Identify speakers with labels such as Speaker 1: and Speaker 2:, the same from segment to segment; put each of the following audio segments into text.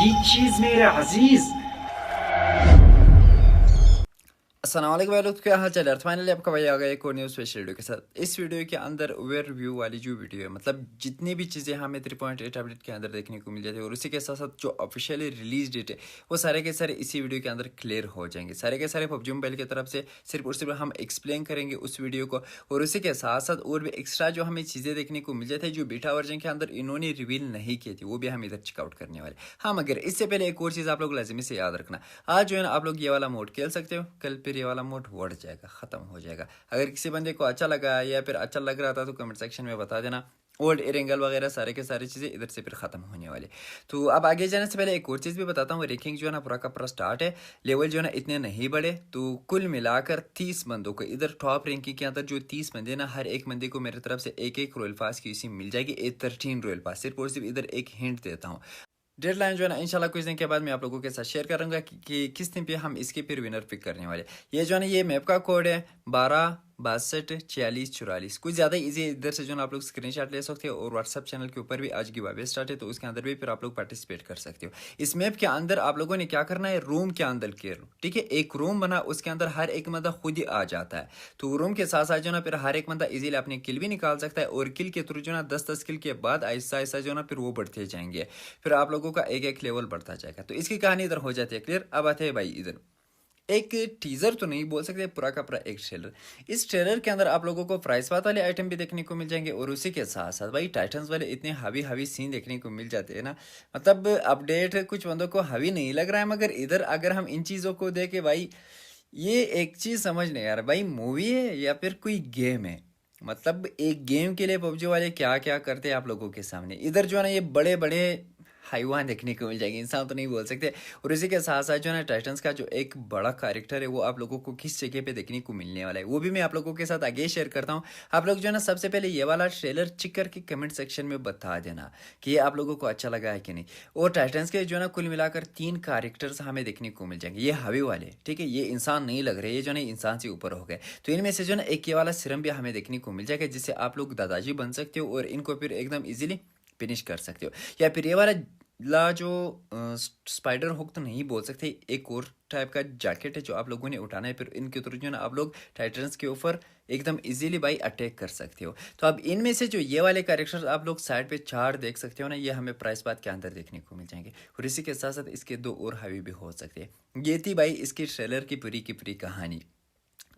Speaker 1: वही चीज मेरे अजीज।
Speaker 2: अस्सलाम वालेकुम भाई लोग, क्या हाल चाल है। फाइनली आपका भाई आ गया एक और न्यू स्पेशल वीडियो के साथ। इस वीडियो के अंदर ओवरव्यू वाली जो वीडियो है, मतलब जितनी भी चीज़ें हमें 3.8 अपडेट के अंदर देखने को मिल जाती है और उसी के साथ साथ जो ऑफिशियली रिलीज डेट है वो सारे के सारे इसी वीडियो के अंदर क्लियर हो जाएंगे। सारे के सारे पबजी मोबाइल की तरफ से सिर्फ और सिर्फ हम एक्सप्लेन करेंगे उस वीडियो को, और उसी के साथ साथ और भी एक्स्ट्रा जो हमें चीज़ें देखने को मिल जाती है जो बीटा वर्जन के अंदर इन्होंने रिवील नहीं की थी, वो भी हम इधर चेकआउट करने वाले। हाँ, मगर इससे पहले एक और चीज़ आप लोग लाजमी से याद रखना, आज जो है ना आप लोग ये वाला मोड खेल सकते हो, कल फिर ये वाला मोड बढ़ जाएगा, ख़त्म हो जाएगा। अगर किसी बंदे को अच्छा लगा या फिर अच्छा लग रहा था तो कमेंट सेक्शन में बता देना। ओल्ड एरेंगल वगैरह सारे के सारी चीज़ें इधर से फिर ख़त्म होने वाले। तो अब आगे जाने से पहले एक और चीज़ भी बताता हूँ। रैंकिंग जो है ना पूरा का पूरा स्टार्ट है, लेवल जो है ना इतने नहीं बढ़े, तो कुल मिलाकर 30 बंदों को इधर टॉप रैंकिंग के अंदर जो 30 बंदे ना, हर एक बंदे को मेरी तरफ से एक एक रॉयल पास की इसी मिल जाएगी, 13 रॉयल पास। सिर्फ और सिर्फ इधर एक हिंट देता हूँ, डेडलाइन जो है ना इंशाल्लाह कुछ दिन के बाद मैं आप लोगों के साथ शेयर करूंगा कि किस दिन पे हम इसके फिर विनर पिक करने वाले। ये जो है ना ये मैप का कोड है 12 62 46 44। कुछ ज़्यादा इजी है, इधर से जो है ना आप लोग स्क्रीनशॉट ले सकते हो, और व्हाट्सअप चैनल के ऊपर भी आज गिव अवे स्टार्ट है तो उसके अंदर भी फिर आप लोग पार्टिसिपेट कर सकते हो। इस मैप के अंदर आप लोगों ने क्या करना है, रूम के अंदर के ठीक है, एक रूम बना, उसके अंदर हर एक बंदा खुद ही आ जाता है। तो रूम के साथ साथ जो ना फिर हर एक बंदा इजीली अपने किल भी निकाल सकता है, और किल के थ्रू जो ना 10-10 किल के बाद ऐसा ऐसा जो ना फिर वो बढ़ते जाएंगे, फिर आप लोगों का एक एक लेवल बढ़ता जाएगा। तो इसकी कहानी इधर हो जाती है क्लियर। अब आते हैं भाई इधर एक टीजर तो नहीं बोल सकते, पूरा का पूरा एक ट्रेलर। इस ट्रेलर के अंदर आप लोगों को प्राइस पाथ वाले आइटम भी देखने को मिल जाएंगे, और उसी के साथ साथ भाई टाइटन्स वाले इतने हावी हावी सीन देखने को मिल जाते हैं ना, मतलब अपडेट कुछ बंदों को हावी नहीं लग रहा है, मगर इधर अगर हम इन चीज़ों को देखें भाई, ये एक चीज़ समझ नहीं आ रहा भाई, मूवी है या फिर कोई गेम है। मतलब एक गेम के लिए पबजी वाले क्या क्या करते हैं आप लोगों के सामने। इधर जो है ना ये बड़े बड़े हाइवान देखने को मिल जाएंगे, इंसान तो नहीं बोल सकते। और इसी के साथ साथ जो है ना टाइटन्स का जो एक बड़ा कैरेक्टर है वो आप लोगों को किस जगह पे देखने को मिलने वाला है वो भी मैं आप लोगों के साथ आगे शेयर करता हूँ। आप लोग जो है ना सबसे पहले ये वाला ट्रेलर चेक करके कमेंट सेक्शन में बता देना कि ये आप लोगों को अच्छा लगा है कि नहीं। और टाइटन्स के जो है ना कुल मिलाकर 3 कैरेक्टर्स हमें देखने को मिल जाएंगे, ये हावी वाले, ठीक है, ये इंसान नहीं लग रहे, ये जो है इंसान से ऊपर हो गए। तो इनमें से जो है ना एक ये वाला सिरम भी हमें देखने को मिल जाएगा, जिससे आप लोग दादाजी बन सकते हो और इनको फिर एकदम इजीली फिनिश कर सकते हो। या फिर ये वाला जो स्पाइडर हुक तो नहीं बोल सकते, एक और टाइप का जैकेट है जो आप लोगों ने उठाना है, फिर इनके थ्रू जो है ना आप लोग टाइटन्स के ऊपर एकदम इजीली भाई अटैक कर सकते हो। तो अब इनमें से जो ये वाले कैरेक्टर्स आप लोग साइड पे 4 देख सकते हो ना, ये हमें प्राइस बात के अंदर देखने को मिल जाएंगे, और इसी के साथ साथ इसके 2 और हावी भी हो सकते हैं। ये थी भाई इसकी ट्रेलर की पूरी कहानी।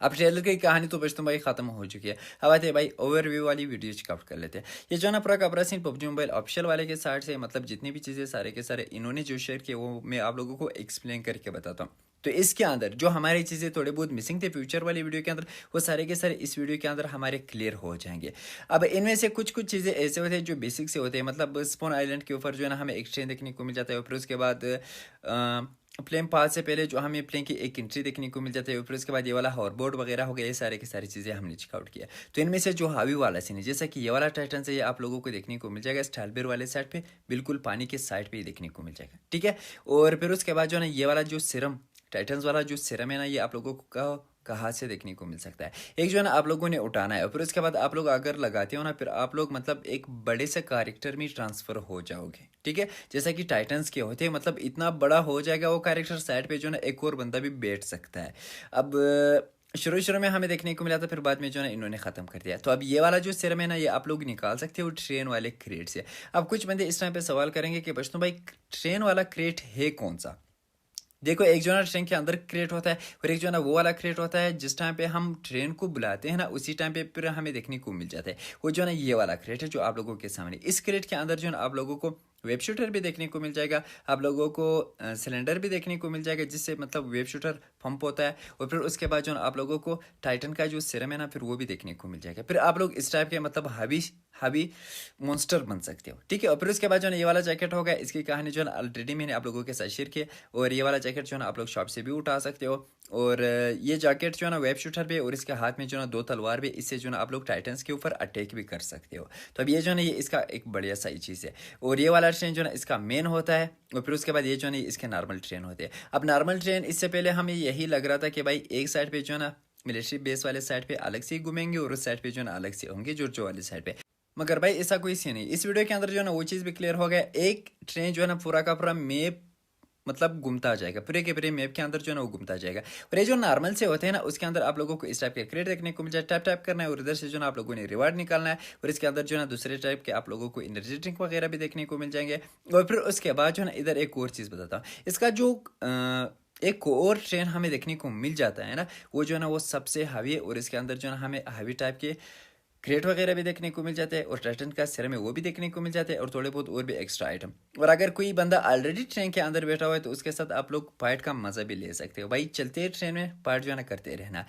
Speaker 2: अब ट्रेलर की कहानी तो बचतों भाई खत्म हो चुकी है। अब आते हैं भाई ओवरव्यू वाली वीडियो चेकआउट कर लेते हैं। ये जो ना पूरा का पूरा सीन पबजी मोबाइल ऑफिशियल वाले के साइड से, मतलब जितनी भी चीज़ें सारे के सारे इन्होंने जो शेयर किए वो मैं आप लोगों को एक्सप्लेन करके बताता हूँ। तो इसके अंदर जो हमारी चीज़ें थोड़े बहुत मिसिंग थे फ्यूचर वाली वीडियो के अंदर, वो सारे के सारे इस वीडियो के अंदर हमारे क्लियर हो जाएंगे। अब इनमें से कुछ कुछ चीज़ें ऐसे होते हैं जो बेसिक से होते हैं, मतलब स्पोन आइलैंड के ऊपर जो है ना हमें एक्सचेंज देखने को मिल जाता है, फिर उसके बाद प्लेन पास से पहले जो हमें प्लेन की एक एंट्री देखने को मिल जाती है, फिर उसके बाद ये वाला हॉरबोर्ड वगैरह हो गया, ये सारे की सारी चीज़ें हमने चेकआउट किया। तो इनमें से जो हावी वाला सीन है, जैसा कि ये वाला टाइटन से ये आप लोगों को देखने को मिल जाएगा स्टाइलबेर वाले साइड पे, बिल्कुल पानी के साइड पे ही देखने को मिल जाएगा, ठीक है। और फिर उसके बाद जो है ना ये वाला जो सिरम, टाइटन्स वाला जो सिरम है ना, ये आप लोगों को कहाँ से देखने को मिल सकता है। एक जो है ना आप लोगों ने उठाना है, और फिर उसके बाद आप लोग अगर लगाते हो ना, फिर आप लोग मतलब एक बड़े से कैरेक्टर में ट्रांसफर हो जाओगे, ठीक है, जैसा कि टाइटन्स के होते हैं, मतलब इतना बड़ा हो जाएगा वो कैरेक्टर, साइड पे जो है ना एक और बंदा भी बैठ सकता है। अब शुरू में हमें देखने को मिला था, फिर बाद में जो है ना इन्होंने ख़त्म कर दिया। तो अब ये वाला जो सिरम है ना, ये आप लोग निकाल सकते हो ट्रेन वाले क्रेट से। अब कुछ बंदे इस टाइम पे सवाल करेंगे कि बच्चों भाई ट्रेन वाला क्रेट है कौन सा। देखो, एक जो है ना ट्रेन के अंदर क्रिएट होता है, और एक जो है ना वो वाला क्रिएट होता है जिस टाइम पे हम ट्रेन को बुलाते हैं ना, उसी टाइम पे फिर हमें देखने को मिल जाता है। वो जो है ना ये वाला क्रिएट है जो आप लोगों के सामने। इस क्रिएट के अंदर जो है ना आप लोगों को वेब शूटर भी देखने को मिल जाएगा, आप लोगों को सिलेंडर भी देखने को मिल जाएगा, जिससे मतलब वेब शूटर पंप होता है। और फिर उसके बाद जो है ना आप लोगों को टाइटन का जो सिरम है ना, फिर वो भी देखने को मिल जाएगा। फिर आप लोग इस टाइप के मतलब हावी हावी मॉन्स्टर बन सकते हो, ठीक है। और फिर उसके बाद जो है ना ये वाला जैकेट होगा, इसकी कहानी जो है ना ऑलरेडी मैंने आप लोगों के साथ शेयर किया। और ये वाला जैकेट जो है ना आप लोग शॉप से भी उठा सकते हो। और ये जैकेट जो है ना वेब शूटर भी, और इसके हाथ में जो है ना 2 तलवार भी, इससे जो है ना आप लोग टाइटन्स के ऊपर अटैक भी कर सकते हो। तो अब ये जो है ना ये इसका एक बढ़िया सही चीज़ है। और ये वाला ट्रेन जो है ना इसका मेन होता है, और फिर उसके बाद ये जो है ना इसके नॉर्मल ट्रेन होते हैं। अब नॉर्मल ट्रेन इससे पहले हमें यही लग रहा था कि भाई एक साइड पे जो है ना मिलिट्री बेस वाले साइड पे अलग से ही घूमेंगे, और उस साइड पे जो है ना अलग से होंगे जो वाले साइड पे। मगर भाई ऐसा कोई सीन नहीं, इस वीडियो के अंदर जो है ना वो चीज़ भी क्लियर हो गया। एक ट्रेन जो है ना पूरा का पूरा मैप मतलब घूमता जाएगा पूरे के पूरे मैप के अंदर जो है ना वो घूमता जाएगा। और ये जो नॉर्मल से होते हैं ना उसके अंदर आप लोगों को इस टाइप के क्रेड देखने को मिल जाए, टैप टैप करना है और इधर से जो ना आप लोगों ने रिवार्ड निकालना है। और इसके अंदर जो है ना दूसरे टाइप के आप लोगों को एनर्जी ड्रिंक वगैरह भी देखने को मिल जाएंगे। और फिर उसके बाद जो है ना इधर एक और चीज़ बताता हूँ, इसका जो एक और ट्रेन हमें देखने को मिल जाता है ना वो जो है ना वो सबसे हावी है। और इसके अंदर जो है ना हमें हावी टाइप के क्रेट वगैरह भी देखने को मिल जाते हैं और टाइटन का सिरम है वो भी देखने को मिल जाते हैं और थोड़े बहुत और भी एक्स्ट्रा आइटम। और अगर कोई बंदा ऑलरेडी ट्रेन के अंदर बैठा हुआ है तो उसके साथ आप लोग फाइट का मजा भी ले सकते हो भाई, चलते ट्रेन में फाइट जो है ना करते रहना।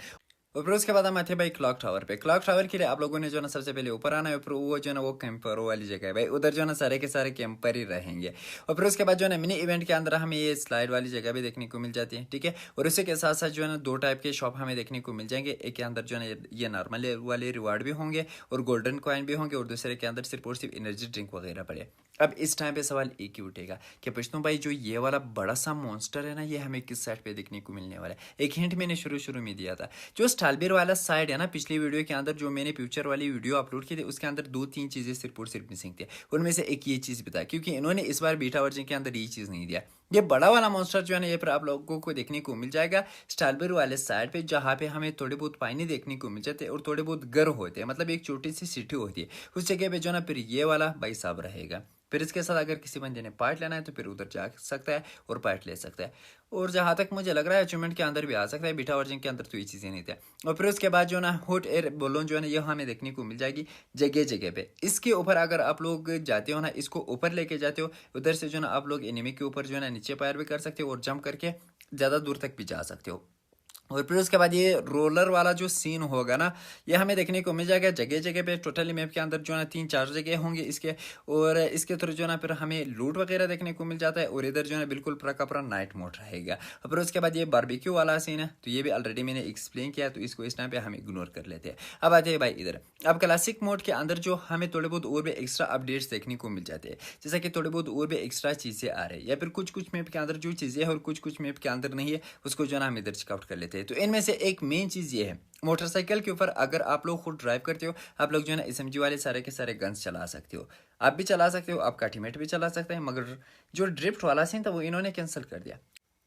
Speaker 2: और फिर उसके बाद हम आते हैं भाई क्लॉक टावर पे। क्लॉक टावर के लिए आप लोगों ने जो ना सबसे पहले ऊपर आना है, फिर वो जो ना वो कैंपर वाली जगह है भाई, उधर जो ना सारे के सारे कैंपर ही रहेंगे। और फिर उसके बाद जो है ना मिनी इवेंट के अंदर हमें ये स्लाइड वाली जगह भी देखने को मिल जाती है, ठीक है। और उसी के साथ साथ जो है ना दो टाइप के शॉप हमें देखने को मिल जाएंगे, एक के अंदर जो है ना ये नॉर्मल वाले रिवार्ड भी होंगे और गोल्डन कॉइन भी होंगे और दूसरे के अंदर सिर्फ और सिर्फ एनर्जी ड्रिंक वगैरह पड़े। अब इस टाइम पे सवाल एक ही उठेगा कि पूछता हूँ भाई जो ये वाला बड़ा सा मॉन्स्टर है ना ये हमें किस साइड पे देखने को मिलने वाला है। एक हिंट मैंने शुरू में दिया था, जो स्टालबेर वाला साइड है ना पिछली वीडियो के अंदर जो मैंने फ्यूचर वाली वीडियो अपलोड की थी उसके अंदर 2-3 चीजें सिर्फ और सिर्फ मिसिंग थी, उनमें से एक ये चीज बताया क्योंकि इन्होंने इस बार बीटा वर्जन के अंदर ये चीज नहीं दिया। ये बड़ा वाला मॉन्स्टर जो है ना ये पर आप लोगों को देखने को मिल जाएगा स्टालबेर वाले साइड पे, जहाँ पे हमें थोड़े बहुत पानी देखने को मिल जाते हैं और थोड़े बहुत घर होते हैं, मतलब एक छोटी सी सिटी होती है उस जगह पे जो ना फिर ये वाला भाई साहब रहेगा। फिर इसके साथ अगर किसी बंदे ने पार्ट लेना है तो फिर उधर जा सकता है और पार्ट ले सकता है। और जहाँ तक मुझे लग रहा है अचीवमेंट के अंदर भी आ सकता है, बीटा वर्जन के अंदर तो ये चीज़ें नहीं थी। और फिर उसके बाद जो ना हॉट एयर बलून जो है ना ये हमें देखने को मिल जाएगी जगह जगह पे। इसके ऊपर अगर आप लोग जाते हो ना, इसको ऊपर लेके जाते हो, उधर से जो ना आप लोग एनिमी के ऊपर जो है ना नीचे फायर भी कर सकते हो और जंप करके ज़्यादा दूर तक भी जा सकते हो। और फिर उसके बाद ये रोलर वाला जो सीन होगा ना ये हमें देखने को मिल जाएगा जगह जगह पे, टोटली मैप के अंदर जो है 3-4 जगह होंगे इसके। और इसके थ्रू जो ना फिर हमें लूट वगैरह देखने को मिल जाता है और इधर जो है बिल्कुल पूरा का पूरा नाइट मोड रहेगा। और फिर उसके बाद ये बारबेक्यू वाला सीन है तो ये भी ऑलरेडी मैंने एक्सप्लेन किया तो इसको इस टाइम पे हम इग्नोर कर लेते हैं। अब आते हैं भाई इधर, अब क्लासिक मोड के अंदर जो हमें थोड़े बहुत और भी एक्स्ट्रा अपडेट्स देखने को मिल जाते हैं, जैसा कि थोड़े बहुत और भी एक्स्ट्रा चीज़ें आ रही है या फिर कुछ कुछ मैप के अंदर जो चीज़ें हैं और कुछ कुछ मैप के अंदर नहीं है उसको जो ना हम इधर चेकआउट कर लेते हैं। तो इनमें से एक मेन चीज़ ये है, मोटरसाइकिल के ऊपर अगर आप लोग खुद ड्राइव करते हो आप लोग जो है ना एसएमजी वाले सारे के सारे गन्स चला सकते हो, आप भी चला सकते हो, आपका टीममेट भी चला सकते हैं। मगर जो ड्रिफ्ट वाला सीन था वो इन्होंने कैंसिल कर दिया।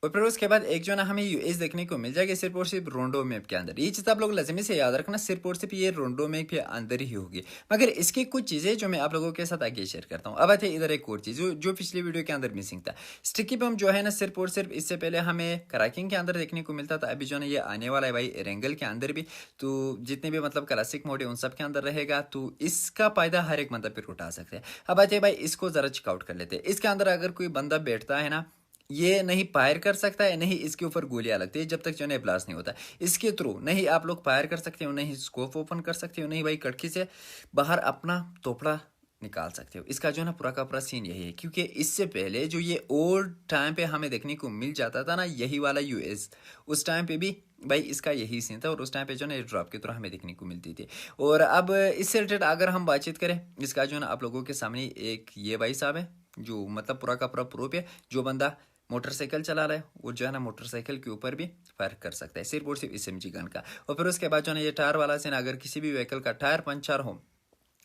Speaker 2: और फिर उसके बाद एक जो ना हमें यूएस देखने को मिल जाएगा सिर्फ और सिर्फ रोंडो मैप के अंदर। ये चीज़ आप लोग लाजमी से याद रखना, सिर्फ और सिर्फ ये रोंडो मैप के अंदर ही होगी। मगर इसकी कुछ चीज़ें जो मैं आप लोगों के साथ आगे शेयर करता हूँ। अब आते हैं इधर एक और चीज़ जो पिछली वीडियो के अंदर मिसिंग था, स्टिकी बम जो है ना सिर्फ और सिर्फ इससे पहले हमें क्रैकिंग के अंदर देखने को मिलता था, अभी जो ना ये आने वाला है भाई रेंगल के अंदर भी। तो जितने भी मतलब क्लासिक मोड है उन सब के अंदर रहेगा, तो इसका फायदा हर एक बंदा फिर उठा सकते हैं। अब आते हैं भाई इसको जरा चेकआउट कर लेते हैं। इसके अंदर अगर कोई बंदा बैठता है ना ये नहीं फायर कर सकता है, नहीं इसके ऊपर गोलियां लगती है जब तक जो है ब्लास्ट नहीं होता। इसके थ्रू नहीं आप लोग फायर कर सकते हो, नहीं स्कोप ओपन कर सकते हो, नहीं भाई कटकी से बाहर अपना तोपड़ा निकाल सकते हो। इसका जो है ना पूरा का पूरा सीन यही है क्योंकि इससे पहले जो ये ओल्ड टाइम पे हमें देखने को मिल जाता था ना यही वाला यूएस, उस टाइम पे भी भाई इसका यही सीन था और उस टाइम पे जो ना ड्रॉप की तरह हमें देखने को मिलती थी। और अब इससे रिलेटेड अगर हम बातचीत करें, इसका जो है ना आप लोगों के सामने एक ये भाई साहब है जो मतलब पूरा का पूरा प्रूफ है, जो बंदा मोटरसाइकिल चला रहा है वो जो है ना मोटरसाइकिल के ऊपर भी फायर कर सकता है सिर्फ और सिर्फ एसएमजी गन का। और फिर उसके बाद जो है ना ये टायर वाला सीन, अगर किसी भी व्हीकल का टायर पंचर हो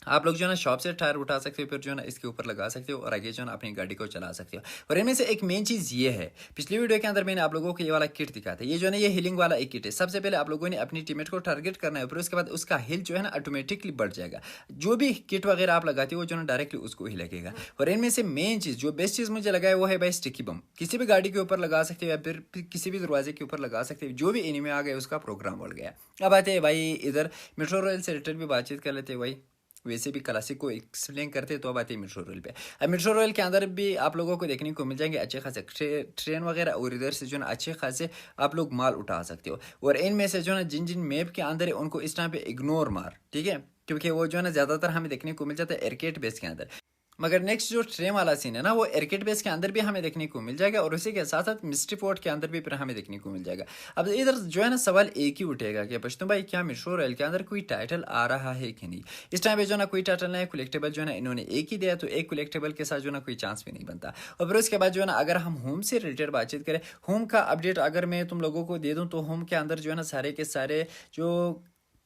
Speaker 2: आप लोग जो है ना शॉप से टायर उठा सकते हो, फिर जो है ना इसके ऊपर लगा सकते हो और आगे जो है ना अपनी गाड़ी को चला सकते हो। और इनमें से एक मेन चीज़ ये है, पिछली वीडियो के अंदर मैंने आप लोगों को ये वाला किट दिखाया था, ये जो है ना ये हीलिंग वाला एक किट है। सबसे पहले आप लोगों ने अपनी टीममेट को टारगेट करना है, फिर उसके बाद उसका हिल जो है ना ऑटोमेटिकली बढ़ जाएगा। जो भी किट वगैरह आप लगाते हो जो है ना डायरेक्टली उसको ही लगेगा। और इनमें से मेन चीज़ जो बेस्ट चीज़ मुझे लगा है वो है भाई स्टिकी बम, किसी भी गाड़ी के ऊपर लगा सकते हो या फिर किसी भी दरवाजे के ऊपर लगा सकते हो, जो भी एनिमी आ गए उसका प्रोग्राम बढ़ गया। अब आते हैं भाई इधर मेट्रो रेल से रिलेटेड भी बातचीत कर लेते हैं भाई, वैसे भी क्लासिक को एक्सप्लेन करते तो अब आते हैं मेट्रो रेल पे। अब मेट्रो रेल के अंदर भी आप लोगों को देखने को मिल जाएंगे अच्छे खासे ट्रेन वगैरह और इधर से जो है अच्छे खासे आप लोग माल उठा सकते हो। और इनमें से जो है जिन जिन मैप के अंदर है उनको इस टाइम पे इग्नोर मार, ठीक है, क्योंकि वो जो है ना ज़्यादातर हमें देखने को मिल जाता है एयरकेट बेस के अंदर। मगर नेक्स्ट जो ट्रेन वाला सीन है ना वो एयरकेट बेस के अंदर भी हमें देखने को मिल जाएगा और उसी के साथ साथ मिस्ट्री पोर्ट के अंदर भी फिर हमें देखने को मिल जाएगा। अब इधर जो है ना सवाल एक ही उठेगा कि पश्तो भाई क्या मेट्रो रेल के अंदर कोई टाइटल आ रहा है कि नहीं। इस टाइम पे जो ना कोई टाइटल नहीं, कलेक्टेबल जो है ना इन्होंने एक ही दिया, तो एक कलेक्टेबल के साथ जो ना कोई चांस भी नहीं बनता। और फिर उसके बाद जो है ना अगर हम होम से रिलेटेड बातचीत करें, होम का अपडेट अगर मैं तुम लोगों को दे दूँ तो होम के अंदर जो है ना सारे के सारे जो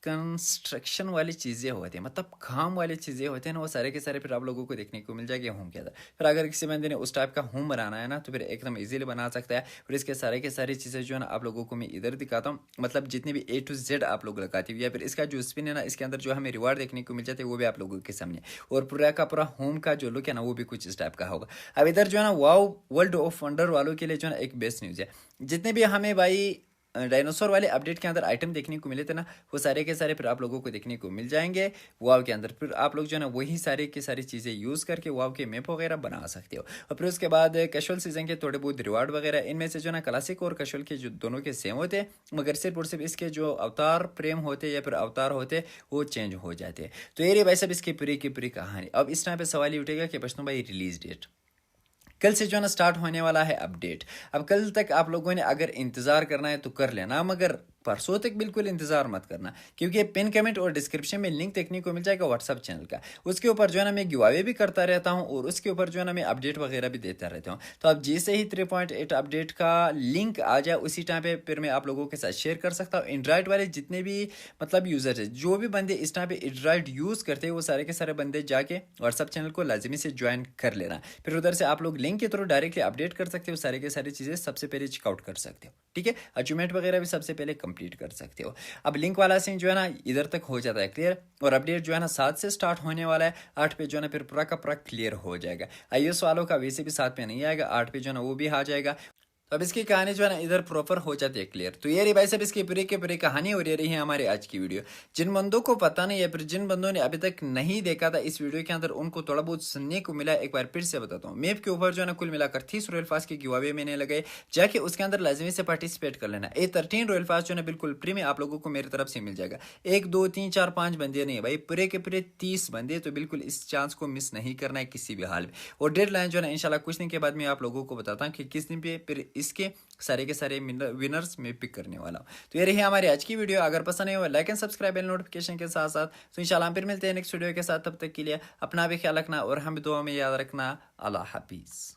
Speaker 2: कंस्ट्रक्शन वाली चीज़ें होती हैं, मतलब काम वाली चीज़ें होते हैं ना, वो सारे के सारे फिर आप लोगों को देखने को मिल जाएगी होम के अंदर। फिर अगर किसी बंदे ने उस टाइप का होम बनाना है ना, तो फिर एकदम इजीली बना सकता है। और इसके सारे के सारी चीज़ें जो है ना आप लोगों को मैं इधर दिखाता हूँ, मतलब जितने भी A to Z आप लोग लगाते हो, या फिर इसका जो स्पिन है ना, इसके अंदर जो हमें रिवार्ड देखने को मिल जाते हैं वो भी आप लोगों के सामने। और पूरा का पूरा होम का जो लुक है ना वो भी कुछ इस टाइप का होगा। अब इधर जो है ना वाओ वर्ल्ड ऑफ वंडर वालों के लिए जो है ना एक बेस्ट न्यूज़ है। जितने भी हमें भाई डायनासोर वाले अपडेट के अंदर आइटम देखने को मिले थे ना, वो सारे के सारे फिर आप लोगों को देखने को मिल जाएंगे वाव के अंदर। फिर आप लोग जो है ना वही सारी की सारी चीज़ें यूज़ करके वाव के मैप वगैरह बना सकते हो। और फिर उसके बाद कैशुअल सीजन के थोड़े बहुत रिवार्ड वगैरह, इनमें से जो ना क्लासिक और कैशुअल के जो दोनों के सेम होते हैं, मगर सिर्फ और सिर्फ इसके जो अवतार प्रेम होते या फिर अवतार होते वो चेंज हो जाते हैं। तो ये रही भाई सब इसकी पूरी की पूरी कहानी। अब इस टाइम पे सवाल ये उठेगा कि बचनों भाई रिलीज डेट कल से जो है ना स्टार्ट होने वाला है अपडेट। अब कल तक आप लोगों ने अगर इंतज़ार करना है तो कर लेना, मगर परसों तक बिल्कुल इंतजार मत करना, क्योंकि पिन कमेंट और डिस्क्रिप्शन में लिंक देखने को मिल जाएगा व्हाट्सअप चैनल का। उसके ऊपर जो है ना मैं गिवावे भी करता रहता हूँ और उसके ऊपर जो है ना मैं अपडेट वगैरह भी देता रहता हूँ। तो अब जैसे ही 3.8 अपडेट का लिंक आ जाए उसी टाइम पे फिर मैं आप लोगों के साथ शेयर कर सकता हूँ। एंड्रॉइड वाले जितने भी मतलब यूजर है, जो भी बंदे इस टाइम पे एंड्रॉइड यूज़ करते हैं, वो सारे के सारे बंदे जाके व्हाट्सअप चैनल को लाजमी से ज्वाइन कर लेना। फिर उधर से आप लोग लिंक के थ्रू डायरेक्टली अपडेट कर सकते हो, सारे के सारी चीज़ें सबसे पहले चेकआउट कर सकते हो। ठीक है, अचीवमेंट वगैरह भी सबसे पहले कंप्लीट कर सकते हो। अब लिंक वाला सीन जो है ना इधर तक हो जाता है क्लियर, और अपडेट जो है ना 7 से स्टार्ट होने वाला है, 8 पे जो है ना फिर पूरा का पूरा क्लियर हो जाएगा। iOS वालों का वैसे भी 7 पे नहीं आएगा, 8 पे जो है ना वो भी आ जाएगा। तो अब इसकी कहानी जो है ना इधर प्रॉपर हो जाती है क्लियर। तो ये रही भाई साहब इसकी पूरी की पूरी कहानी, और ये रही है हमारी आज की वीडियो। जिन बंदों को पता नहीं है, फिर जिन बंदों ने अभी तक नहीं देखा था इस वीडियो के अंदर, उनको थोड़ा बहुत सुनने को मिला, एक बार फिर से बताता हूँ। मैप के ऊपर जो है ना कुल मिलाकर 30 रॉयल पास की गिवावे मैंने लगाए, जाके उसके अंदर लाजमी से पार्टिसिपेट कर लेना। ये 13 रॉयल पास जो है ना बिल्कुल फ्री में आप लोगों को मेरी तरफ से मिल जाएगा। 1 2 3 4 5 बंदे नहीं है भाई, पूरे के पूरे 30 बंदे। तो बिल्कुल इस चांस को मिस नहीं करना है किसी भी हाल में। और डेडलाइन जो है ना इंशाल्लाह कुछ दिन के बाद मैं आप लोगों को बताता हूँ कि किस दिन पे फिर इसके सारे के सारे विनर्स में पिक करने वाला हूँ। तो ये रही हमारी आज की वीडियो। अगर पसंद है like and subscribe and notification के साथ साथ, तो इंशाल्लाह हम फिर मिलते हैं नेक्स्ट वीडियो के साथ। तब तक के लिए अपना भी ख्याल रखना और हम दुआ में याद रखना। अल्लाह हाफिज़।